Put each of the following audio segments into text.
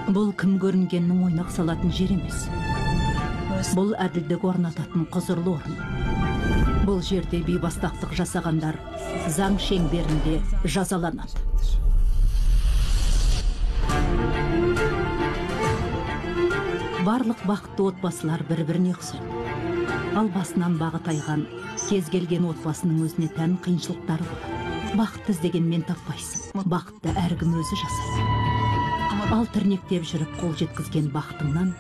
Бұл кім көрінгеннің ойнақ салатын жер емес. Бұл әділдік орнататын құзырлы орын. Бұл жерде бейбастақтық жасағандар заң шеңберінде жазаланады. Барлық бақытты отбасылар бір-біріне ұқсайды. Ал басынан бағы тайған кез келген отбасының өзіне тән қиыншылықтары болады. Бақытты іздегенмен таппайсың. Бақытты әркім өзі жасайды. Ал тірнектеп жүріп қол жеткізген бақытыңнан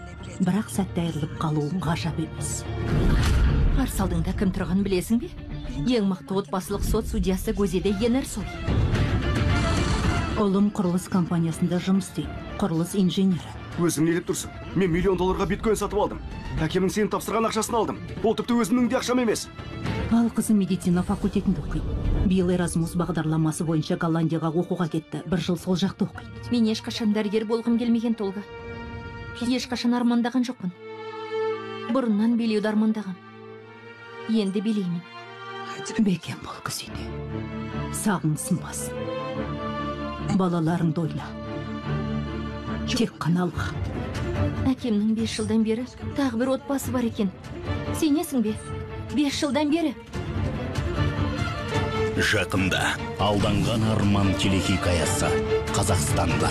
бірақ сәтте айырылып қалуың ғажап емес. Қарсы алдыңда кім тұрғанын білесің бе? Ең мықты отбасылық сот судьясы Гозеде Енерсой. Ұлым құрылыс компаниясында жұмыс істейді. Құрылыс инженері. Өзің не деп тұрсың? Мен $1 миллион биткоин сатып алдым. Әкемнің сені тапсырған ақшасын алдым. Ол тіпті өзімнің де ақшам емес. Ал қызы медицина факультетінде оқиды. Биыл Erasmus бағдарламасы бойынша Голландияға оқуға кетті. 1 жыл сол жақта оқиды. Мен ешқашан дәрігер болғым келмеген, Толга. Ешқашан армандаған жоқпын. Бұрыннан билеуді армандағам. Енді билеймін. Бекем бол Күзеде. Сағынсын. Балаларыңды ойла. Тек қана Алға. Әкемнің 5 жылдан бері тағы бір отбасы бар екен. Сенесің бе? 5 жылдан бері. Жақында алданған арман телехикаясы Қазақстанда.